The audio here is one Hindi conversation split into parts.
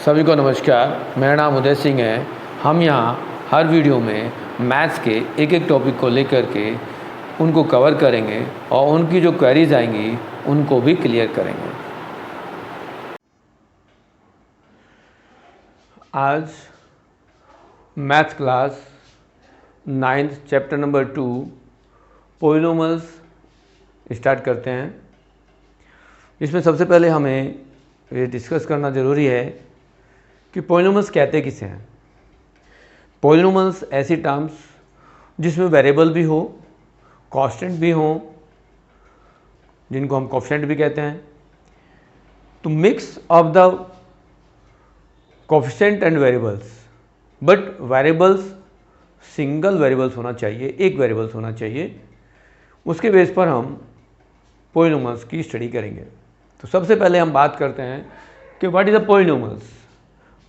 सभी को नमस्कार। मेरा नाम उदय सिंह है। हम यहाँ हर वीडियो में मैथ्स के एक एक टॉपिक को लेकर के उनको कवर करेंगे और उनकी जो क्वेरीज आएंगी उनको भी क्लियर करेंगे। आज maths class 9th chapter number 2 polynomials start करते हैं। इसमें सबसे पहले हमें ये डिस्कस करना ज़रूरी है कि पॉलिनोमियल्स कहते किसे हैं। पॉलिनोमियल्स ऐसी टर्म्स जिसमें वेरिएबल भी हो, कांस्टेंट भी हो, जिनको हम कोएफिशिएंट भी कहते हैं। तो mix of the coefficient and variables, but variables single variables होना चाहिए, एक वेरिएबल्स होना चाहिए। उसके बेस पर हम पॉलिनोमियल्स की स्टडी करेंगे। तो सबसे पहले हम बात करते हैं कि what is the polynomials.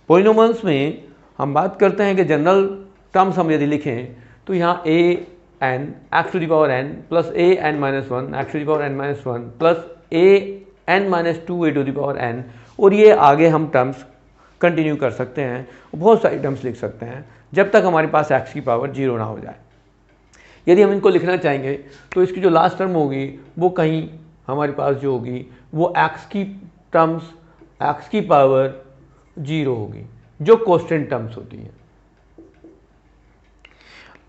Polynomials में हम बात करते हैं कि जनरल टर्म्स हम यदि लिखें तो यहाँ a n x to the power n plus a n minus one x to the power n minus one plus a n minus two a to the power n, और ये आगे हम टर्म्स कंटिन्यू कर सकते हैं। बहुत सारी टर्म्स लिख सकते हैं जब तक हमारे पास x की पावर 0 ना हो जाए। यदि हम इनको लिखना चाहेंगे तो इसकी जो लास्ट टर्म होगी वो कहीं हमारे पास जो होगी वो x की टर्म्स x की पावर 0 होगी, जो कांस्टेंट टर्म्स होती हैं।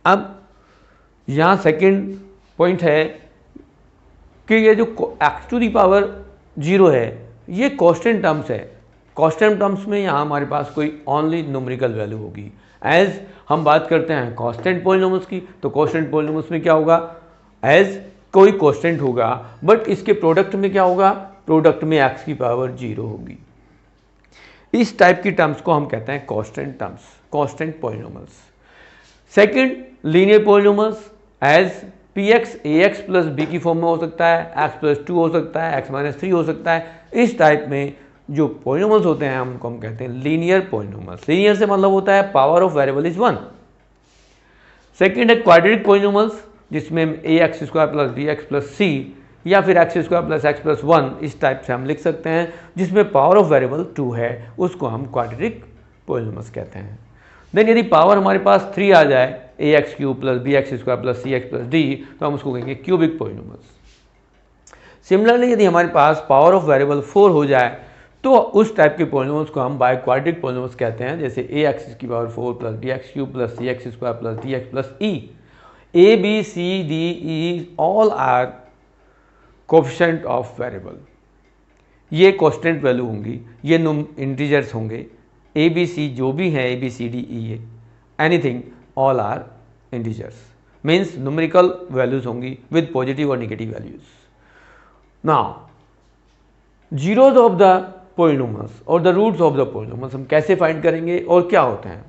अब यहाँ सेकंड पॉइंट है कि ये जो x टू दी पावर 0 है ये कांस्टेंट टर्म्स है। कांस्टेंट टर्म्स में यहाँ हमारे पास कोई ओनली न्यूमेरिकल वैल्यू होगी। एज हम बात करते हैं कांस्टेंट पॉलिनोमियल्स की, तो कांस्टेंट पॉलिनोमियल्स में क्या होगा, एज कोई कांस्टेंट होगा बट इसके प्रोडक्ट में क्या होगा, प्रोडक्ट में x की पावर 0 होगी। इस टाइप की टर्म्स को हम कहते हैं constant terms, constant polynomials. Second, linear polynomials as px ax plus b की फॉर्म में हो सकता है, x प्लस 2 हो सकता है, x माइनस 3 हो सकता है। इस टाइप में जो पॉलिनोमियल्स होते हैं हमको हम कहते हैं लीनियर पॉलिनोमियल्स। लीनियर से मतलब होता है power of variable is 1। Second है क्वाड्रेटिक पॉलिनोमियल्स, जिसमें ax square plus bx plus c या फिर x square plus x plus 1 इस टाइप से हम लिख सकते हैं, जिसमें पावर ऑफ वेरिएबल 2 है, उसको हम क्वाड्रेटिक पॉलिनोमियल्स कहते हैं। देन यदि पावर हमारे पास 3 आ जाए, ax cube plus bx square plus cx plus d, तो हम उसको कहेंगे क्यूबिक पॉलिनोमियल्स। सिमिलरली यदि हमारे पास पावर ऑफ वेरिएबल 4 हो जाए तो उस टाइप के पॉलिनोमियल्स को हम बाय क्वाड्रेटिक पॉलिनोमियल्स कहते हैं, जैसे ax की power 4 plus bx cube plus cx square plus dx plus e। a b c d e all are coefficient of variable. ये कांस्टेंट वैल्यू होंगी, ये इंटीजर्स होंगे। ए बी सी जो भी हैं, A B C D E anything, all are integers, means numerical values होंगी विद पॉजिटिव और negative values. Now zeros of the polynomials और the roots of the polynomials हम कैसे फाइंड करेंगे और क्या होते हैं।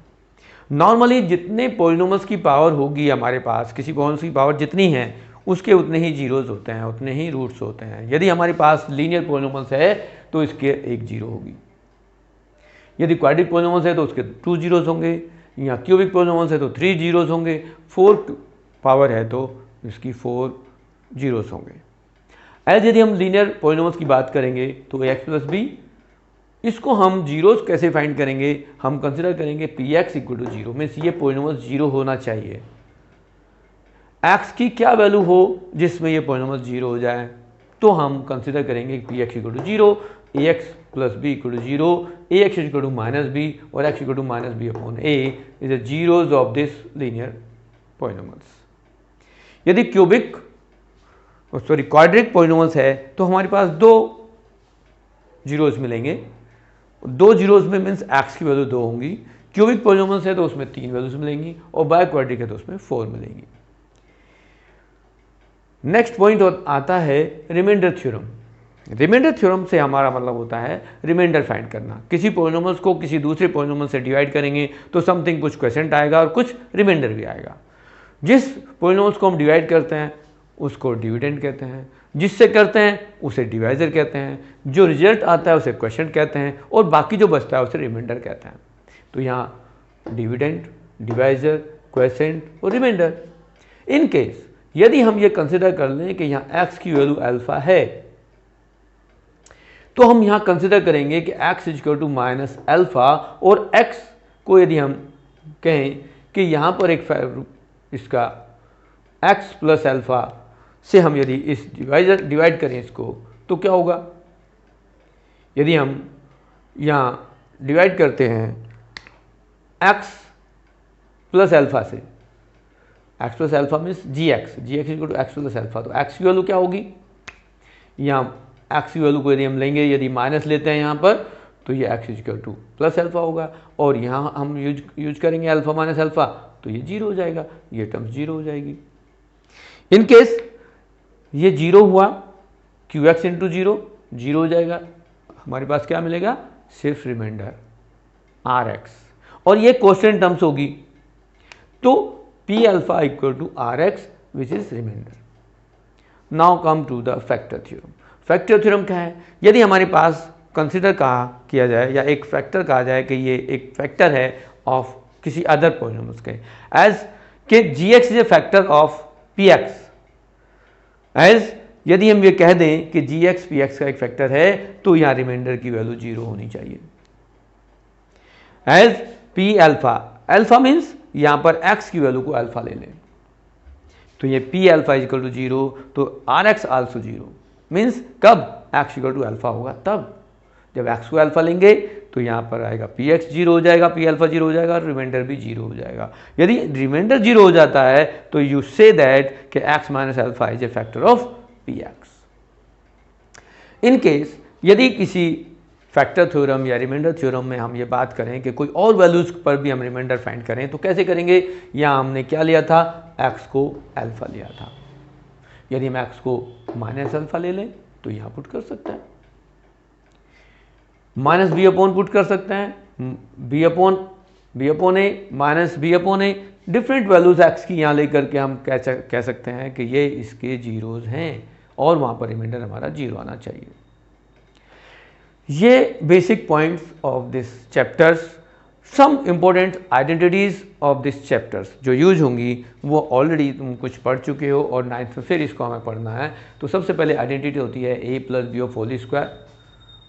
नॉर्मली जितने पॉलिनोमियल्स की पावर होगी हमारे पास, किसी पॉलिनोमियल्स की पावर जितनी है उसके उतने ही जीरोज होते हैं, उतने ही रूट्स होते हैं। यदि हमारे पास लीनियर पॉलिनोमियल्स है तो इसके एक जीरो होगी, यदि क्वाड्रेटिक पॉलिनोमियल्स है तो उसके 2 जीरोज होंगे, या क्यूबिक पॉलिनोमियल्स है तो 3 जीरोज होंगे, 4 पावर है तो इसकी 4 जीरोज होंगे। एज यदि हम लीनियर पॉलिनोमियल्स की बात करेंगे तो एक्स प्लस बी, इसको हम जीरोज कैसे फाइंड करेंगे, हम कंसिडर करेंगे P x equal to 0, means ये पॉलिनोमियल 0 होना चाहिए। x की क्या वैल्यू हो जिसमें ये पॉलिनोमियल 0 हो जाए, तो हम कंसिडर करेंगे P x equal to 0, A X plus B equal to 0, A X equal to minus B और X equal to minus B upon A is the zeros of this linear polynomials. यदि क्वाड्रेटिक पॉलिनोमियल्स है तो हमारे पास 2 जीरोज मिलेंगे, 2 जीरोज में मीन्स x की वैल्यू 2 होंगी। क्यूबिक पॉलिनोमियल्स है तो उसमें 3 वैल्यूज मिलेंगी, और बाय क्वाड्रेटिक है तो उसमें 4 मिलेंगी। नेक्स्ट पॉइंट आता है रिमाइंडर थ्योरम। रिमाइंडर थ्योरम से हमारा मतलब होता है रिमाइंडर फाइंड करना। किसी पॉलिनोमियल्स को किसी दूसरे पॉलिनोमियल से डिवाइड करेंगे तो समथिंग, कुछ क्वोशिएंट आएगा और कुछ रिमाइंडर भी आएगा। जिस पॉलिनोमियल्स को हम डिवाइड करते हैं उसको डिविडेंड कहते हैं, जिससे करते हैं उसे डिवाइजर कहते हैं, जो रिजल्ट आता है उसे क्वोशिएंट कहते हैं, और बाकी जो बचता है उसे रिमाइंडर कहते हैं। तो यहाँ डिविडेंड, डिवाइजर, क्वोशिएंट और रिमाइंडर। इन केस यदि हम ये कंसिडर कर लें कि यहाँ x की वैल्यू अल्फा है तो हम यहाँ कंसिडर करेंगे कि x equal to minus alpha, और x को यदि हम कहें कि यहाँ पर एक इसका x प्लस अल्फा से हम यदि इस डिवाइड करें इसको, तो क्या होगा? यदि हम यहाँ डिवाइड करते हैं x प्लस अल्फा से, x plus alpha means g x equal to x plus alpha, तो x की वैल्यू क्या होगी? यहाँ x की वैल्यू को यदि हम लेंगे, यदि माइनस लेते हैं यहाँ पर, तो ये x equal two plus alpha होगा, और यहाँ हम यूज करेंगे अल्फा माइनस अल्फा, तो ये जीरो हो जाएगा, ये टर्म जीरो हो जाएगी। इन केस ये जीरो हुआ, क्यू एक्स इंटू जीरो हो जाएगा, हमारे पास क्या मिलेगा? सिर्फ रिमाइंडर आर एक्स, और ये कांस्टेंट टर्म्स होगी, तो P alpha equal to R x which is remainder. Now come to the factor theorem. Factor theorem क्या है? यदि हमारे पास कंसिडर किया जाए या एक फैक्टर कहा जाए कि ये एक फैक्टर है ऑफ किसी अदर पॉलिनोमियल्स के, एज के G X is a factor of P X, as यदि हम ये कह दें कि जी एक्स पी एक्स का एक फैक्टर है, तो यहाँ रिमाइंडर की वैल्यू जीरो होनी चाहिए। एज पी अल्फा मीन्स यहाँ पर x की वैल्यू को अल्फा ले लें, तो ये P alpha equal to zero, तो R x also zero, means कब x इक्वल टू अल्फा होगा? तब जब x को अल्फा लेंगे तो यहाँ पर आएगा पी एक्स जीरो हो जाएगा, पी अल्फा जीरो हो जाएगा, और रिमाइंडर भी जीरो हो जाएगा। यदि रिमाइंडर जीरो हो जाता है तो यू से दैट कि x minus alpha is a factor of P x. In case यदि किसी फैक्टर थ्योरम या रिमाइंडर थ्योरम में हम ये बात करें कि कोई और वैल्यूज पर भी हम रिमाइंडर फाइंड करें, तो कैसे करेंगे? यहाँ हमने क्या लिया था? x को अल्फा लिया था। यदि हम x को माइनस अल्फा ले लें तो यहाँ पुट कर सकते हैं, माइनस बी अपॉन पुट कर सकते हैं, बी अपॉन ए माइनस बी अपॉन ए, डिफरेंट वैल्यूज x की यहाँ लेकर के हम कह सकते हैं कि ये इसके जीरोज हैं, और वहाँ पर रिमाइंडर हमारा जीरो आना चाहिए। ये basic points of this chapters, some important identities of this chapters जो यूज होंगी वो ऑलरेडी तुम कुछ पढ़ चुके हो, और 9th में फिर इसको हमें पढ़ना है। तो सबसे पहले आइडेंटिटी होती है a plus B of whole square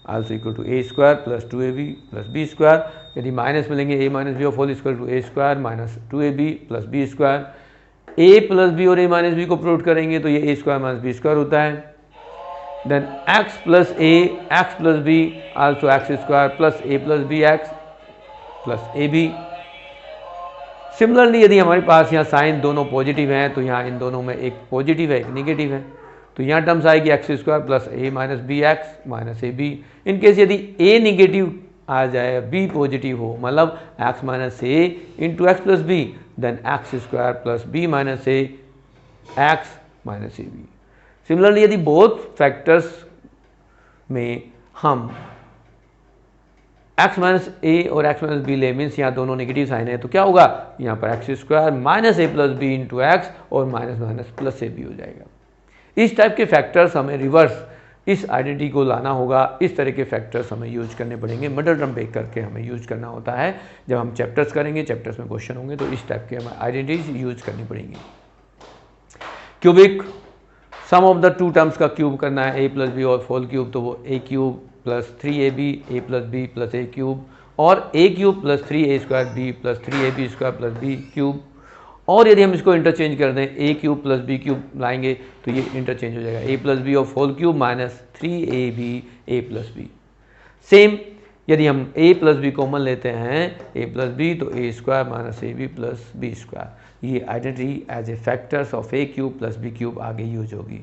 also equal to a square plus 2ab plus B square. यदि माइनस मिलेंगे a minus B of whole square to a square minus 2ab plus B square. a plus B और a माइनस बी को प्रूव करेंगे तो ये a square minus b square होता है। then x plus a x plus b also x square plus a plus b x plus ab। Similarly यदि हमारे पास यहाँ साइन दोनों पॉजिटिव हैं तो यहाँ इन दोनों में एक पॉजिटिव है एक निगेटिव है, तो यहाँ टर्म्स आएगी x square plus a minus b x minus A b. In case यदि a निगेटिव आ जाए b पॉजिटिव हो, मतलब x minus a into x plus b, then x square plus b minus a x minus A b. Similarly यदि बोथ फैक्टर्स में हम x माइनस ए और x माइनस बी ले, मीन्स यहाँ दोनों नेगेटिव साइन है, तो क्या होगा? यहाँ पर x square minus a plus b into x और माइनस माइनस प्लस ए बी हो जाएगा। इस टाइप के फैक्टर्स हमें रिवर्स इस आइडेंटिटी को लाना होगा, इस तरह के फैक्टर्स हमें यूज करने पड़ेंगे, मिडल टर्म ब्रेक करके हमें यूज करना होता है। जब हम चैप्टर्स करेंगे, चैप्टर्स में क्वेश्चन होंगे, तो इस टाइप के हमें आइडेंटिटीज यूज करनी पड़ेंगी। Cubic sum of the two terms का क्यूब करना है, ए प्लस बी और होल क्यूब, तो वो A cube plus 3ab A plus B plus A cube, और A cube plus 3a square B plus 3ab square plus B cube. और यदि हम इसको इंटरचेंज कर दें, A cube plus B cube लाएंगे तो ये इंटरचेंज हो जाएगा, A plus B of whole cube minus 3ab A plus B. Same यदि हम a प्लस बी कॉमन लेते हैं, a प्लस बी, तो A square minus A B plus B square. ये identity as a factors of A cube plus B cube आगे यूज होगी।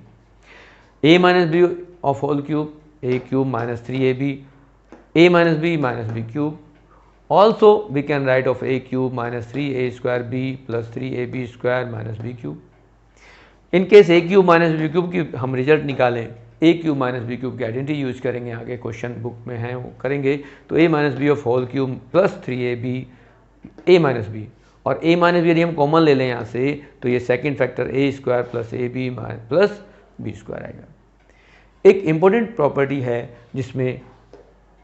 a minus B of whole cube, A cube minus 3ab, a minus B cube. Also we can write of A cube minus 3a square B plus 3ab square minus B cube. In case A cube minus B cube की हम रिजल्ट निकालें, A cube minus B cube की आइडेंटिटी यूज करेंगे, आगे क्वेश्चन बुक में है वो करेंगे, तो a minus B of whole cube plus 3ab a minus B, और a माइनस बी यदि हम कॉमन ले लें यहाँ से, तो ये second factor a square plus A B plus B square आएगा। एक इम्पोर्टेंट प्रॉपर्टी है जिसमें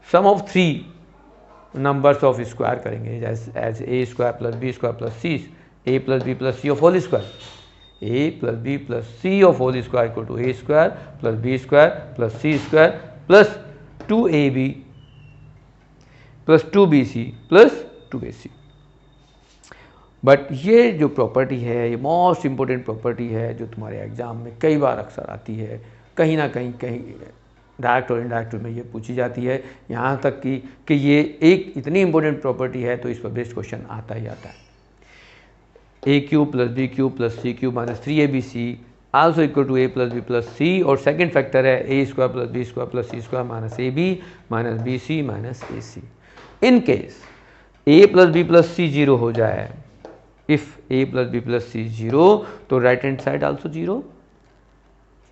sum of three numbers of square करेंगे, as A square plus B square plus C, A plus B plus C of whole square, A plus B plus C of whole square equal to a square plus B square plus C square plus 2ab plus 2bc plus 2ac। But ये जो प्रॉपर्टी है, ये मोस्ट इम्पोर्टेंट प्रॉपर्टी है जो तुम्हारे एग्जाम में कई बार अक्सर आती है, कहीं ना कहीं डायरेक्ट और इनडायरेक्ट में ये पूछी जाती है, यहाँ तक कि ये एक इतनी इंपॉर्टेंट प्रॉपर्टी है तो इस पर बेस्ड क्वेश्चन आता ही आता है। A cube plus B cube plus C cube minus 3abc also equal to A plus B plus C, और सेकेंड फैक्टर है A square plus B square plus C square minus A B minus B C minus A C. In case A plus B plus C zero हो जाए, if A plus B plus C zero, तो right hand side also zero,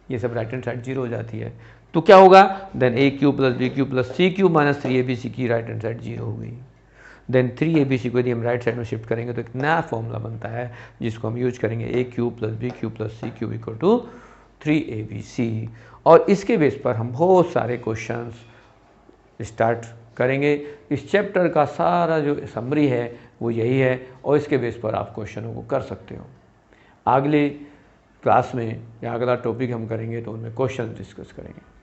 ये सब राइट हैंड साइड जीरो हो जाती है, तो क्या होगा, then A cube plus B cube plus C cube minus 3abc की राइट हैंड साइड जीरो हो गई। देन 3abc को यदि हम राइट साइड में शिफ्ट करेंगे तो एक नया फॉर्मूला बनता है जिसको हम यूज करेंगे A cube plus B cube plus C cube equal to 3abc, और इसके बेस पर हम बहुत सारे क्वेश्चंस स्टार्ट करेंगे। इस चैप्टर का सारा जो समरी है वो यही है, और इसके बेस पर आप क्वेश्चनों को कर सकते हो। अगले क्लास में या अगला टॉपिक हम करेंगे तो उनमें क्वेश्चन डिस्कस करेंगे।